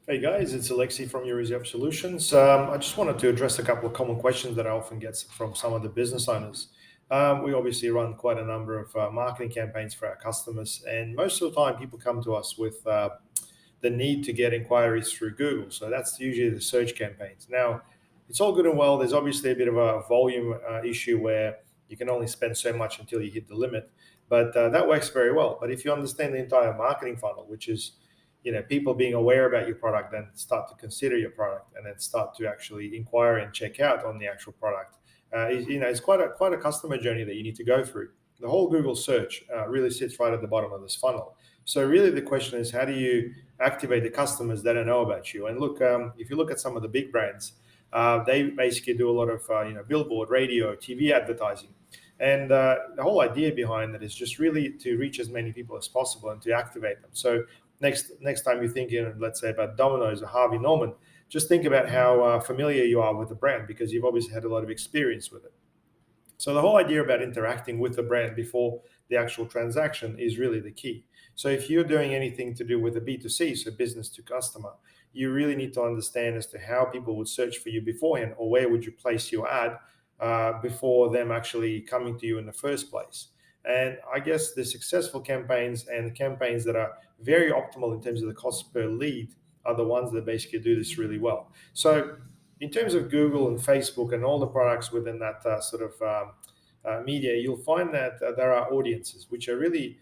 Hey guys, it's Alexei from YEWS Solutions. I just wanted to address a couple of common questions that I often get from some of the business owners. We obviously run quite a number of marketing campaigns for our customers, and most of the time people come to us with the need to get inquiries through Google. So that's usually the search campaigns. Now, it's all good and well. There's obviously a bit of a volume issue where you can only spend so much until you hit the limit, but that works very well. But if you understand the entire marketing funnel, which is people being aware about your product, then start to consider your product, and then start to actually inquire and check out on the actual product. It's quite a customer journey that you need to go through. The whole Google search really sits right at the bottom of this funnel. So really, the question is, how do you activate the customers that don't know about you? And look, if you look at some of the big brands, they basically do a lot of billboard, radio, TV advertising. And the whole idea behind it is just really to reach as many people as possible and to activate them. So next time you're thinking, let's say, about Domino's or Harvey Norman, just think about how familiar you are with the brand, because you've obviously had a lot of experience with it. So the whole idea about interacting with the brand before the actual transaction is really the key. So if you're doing anything to do with a B2C, so business to customer, you really need to understand as to how people would search for you beforehand, or where would you place your ad before them actually coming to you in the first place. And I guess the successful campaigns and the campaigns that are very optimal in terms of the cost per lead are the ones that basically do this really well. So in terms of Google and Facebook and all the products within that media, you'll find that there are audiences which are really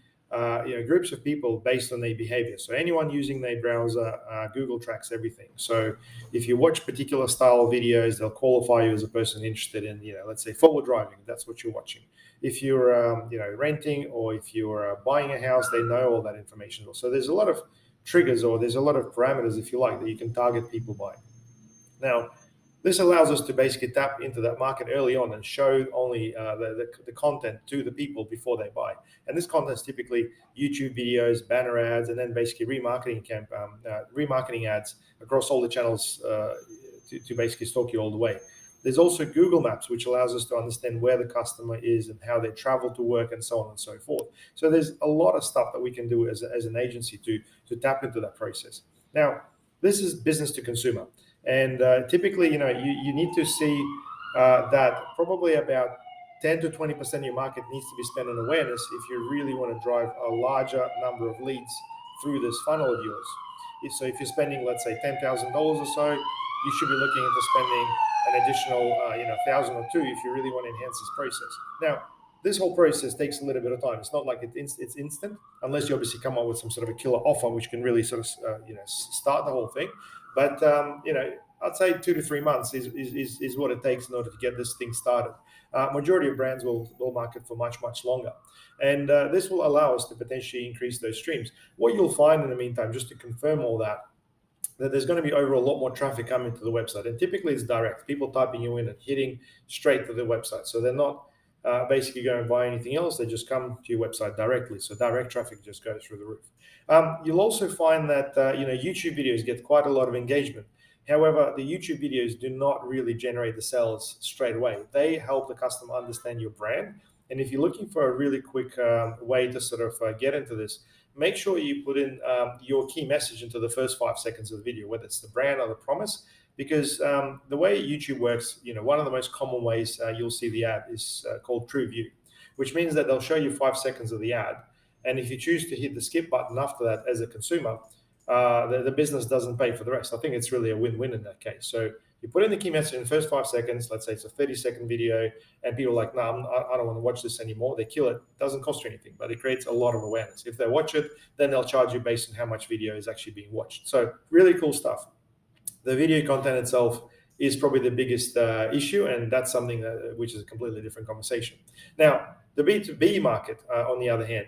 groups of people based on their behavior. So anyone using their browser, Google tracks everything. So if you watch particular style videos, they'll qualify you as a person interested in, let's say forward driving. That's what you're watching. If you're, renting, or if you're buying a house, they know all that information. So there's a lot of triggers, or there's a lot of parameters, if you like, that you can target people by. Now, this allows us to basically tap into that market early on and show only the content to the people before they buy. And this content is typically YouTube videos, banner ads, and then basically remarketing ads across all the channels to basically stalk you all the way. There's also Google Maps, which allows us to understand where the customer is and how they travel to work and so on and so forth. So there's a lot of stuff that we can do as an agency to tap into that process. Now, this is business to consumer. And typically, you need to see that probably about 10 to 20% of your market needs to be spent on awareness if you really want to drive a larger number of leads through this funnel of yours. So if you're spending, let's say, $10,000 or so, you should be looking into spending an additional, 1,000 or two if you really want to enhance this process. Now, this whole process takes a little bit of time. It's not like it's instant, unless you obviously come up with some sort of a killer offer, which can really sort of, start the whole thing. But I'd say 2 to 3 months is what it takes in order to get this thing started. Majority of brands will market for much longer, and this will allow us to potentially increase those streams. What you'll find in the meantime, just to confirm all that there's going to be over a lot more traffic coming to the website, and typically it's direct. People typing you in and hitting straight to the website, so they're not basically going to buy anything else. They just come to your website directly. So direct traffic just goes through the roof. You'll also find that YouTube videos get quite a lot of engagement. However, the YouTube videos do not really generate the sales straight away. They help the customer understand your brand. And if you're looking for a really quick way to sort of get into this, make sure you put in your key message into the first 5 seconds of the video, whether it's the brand or the promise. Because the way YouTube works, one of the most common ways you'll see the ad is called True View, which means that they'll show you 5 seconds of the ad. And if you choose to hit the skip button after that as a consumer, the business doesn't pay for the rest. I think it's really a win-win in that case. So you put in the key message in the first 5 seconds. Let's say it's a 30-second video, and people are like, no, I don't want to watch this anymore. They kill it. It doesn't cost you anything, but it creates a lot of awareness. If they watch it, then they'll charge you based on how much video is actually being watched. So really cool stuff. The video content itself is probably the biggest issue, and that's something which is a completely different conversation. Now, the B2b market, on the other hand,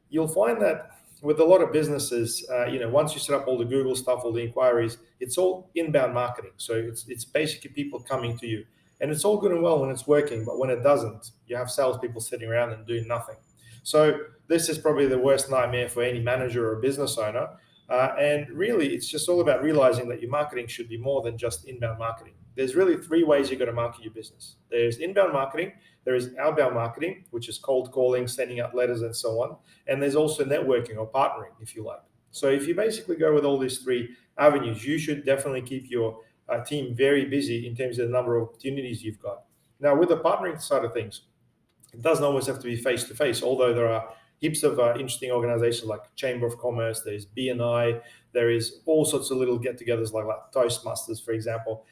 you'll find that with a lot of businesses, once you set up all the Google stuff, all the inquiries, it's all inbound marketing. So it's basically people coming to you, and it's all good and well when it's working, but when it doesn't, you have salespeople sitting around and doing nothing. So this is probably the worst nightmare for any manager or business owner. And really, it's just all about realizing that your marketing should be more than just inbound marketing. There's really 3 ways you're going to market your business. There's inbound marketing, there is outbound marketing, which is cold calling, sending out letters, and so on. And there's also networking or partnering, if you like. So if you basically go with all these three avenues, you should definitely keep your team very busy in terms of the number of opportunities you've got. Now, with the partnering side of things, it doesn't always have to be face to face, although there are heaps of interesting organizations like Chamber of Commerce, there's BNI, there is all sorts of little get-togethers like Toastmasters, for example.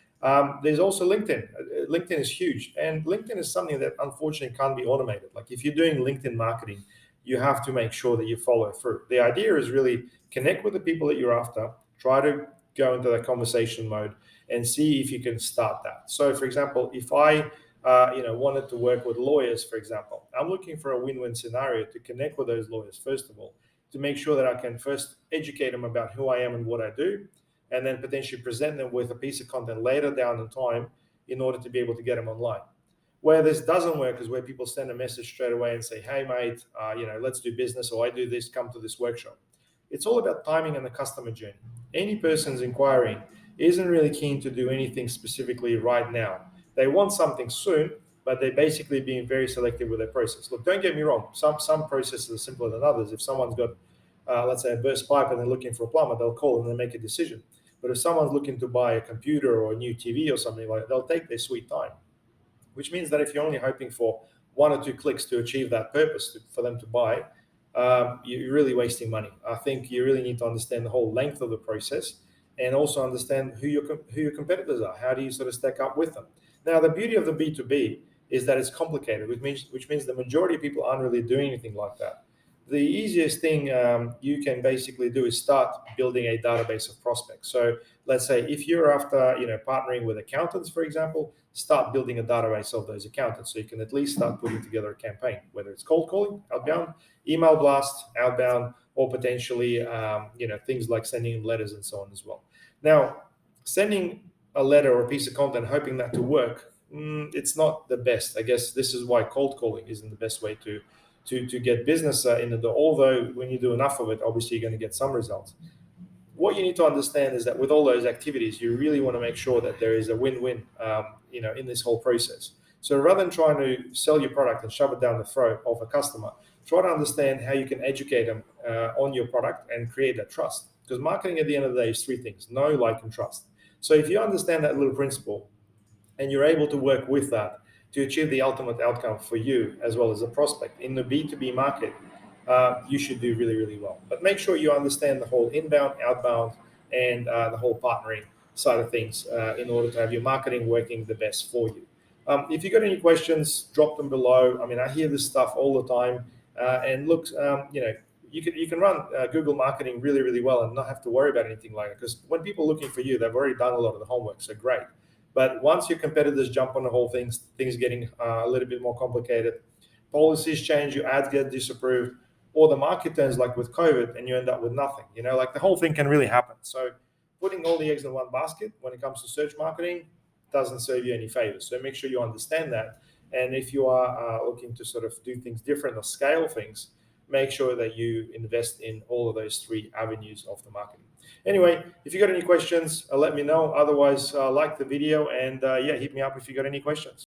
There's also LinkedIn. LinkedIn is huge, and LinkedIn is something that unfortunately can't be automated. Like if you're doing LinkedIn marketing, you have to make sure that you follow through. The idea is really connect with the people that you're after, try to go into that conversation mode, and see if you can start that. So, for example, if I wanted to work with lawyers, for example, I'm looking for a win-win scenario to connect with those lawyers, first of all, to make sure that I can first educate them about who I am and what I do, and then potentially present them with a piece of content later down in time in order to be able to get them online. Where this doesn't work is where people send a message straight away and say, hey, mate, let's do business, or I do this, come to this workshop. It's all about timing and the customer journey. Any person's inquiring isn't really keen to do anything specifically right now. They want something soon, but they're basically being very selective with their process. Look, don't get me wrong. Some processes are simpler than others. If someone's got, let's say, a burst pipe and they're looking for a plumber, they'll call and they'll make a decision. But if someone's looking to buy a computer or a new TV or something like that, they'll take their sweet time. Which means that if you're only hoping for one or two clicks to achieve that purpose for them to buy, you're really wasting money. I think you really need to understand the whole length of the process and also understand who your competitors are. How do you sort of stack up with them? Now, the beauty of the B2B is that it's complicated, which means the majority of people aren't really doing anything like that. The easiest thing you can basically do is start building a database of prospects. So let's say if you're after partnering with accountants, for example, start building a database of those accountants so you can at least start putting together a campaign, whether it's cold calling, outbound, email blast, outbound, or potentially things like sending letters and so on as well. Now, sending a letter or a piece of content hoping that to work, it's not the best. I guess this is why cold calling isn't the best way to get business in the door. Although when you do enough of it, obviously you're going to get some results. What you need to understand is that with all those activities, you really want to make sure that there is a win-win, in this whole process. So rather than trying to sell your product and shove it down the throat of a customer, try to understand how you can educate them on your product and create that trust. Because marketing at the end of the day is three things: know, like, and trust. So if you understand that little principle and you're able to work with that to achieve the ultimate outcome for you as well as a prospect in the B2b market, you should do really, really well. But make sure you understand the whole inbound, outbound, and the whole partnering side of things in order to have your marketing working the best for you. If you got any questions, drop them below. I mean, I hear this stuff all the time. And look, you can run Google marketing really, really well and not have to worry about anything like that. Because when people are looking for you, they've already done a lot of the homework. So great. But once your competitors jump on the whole thing, things getting a little bit more complicated, policies change, your ads get disapproved, or the market turns like with COVID and you end up with nothing. Like the whole thing can really happen. So putting all the eggs in one basket when it comes to search marketing doesn't serve you any favors. So make sure you understand that. And if you are looking to sort of do things different or scale things, make sure that you invest in all of those three avenues of the marketing. Anyway, if you got any questions, let me know. Otherwise, like the video and hit me up if you got any questions.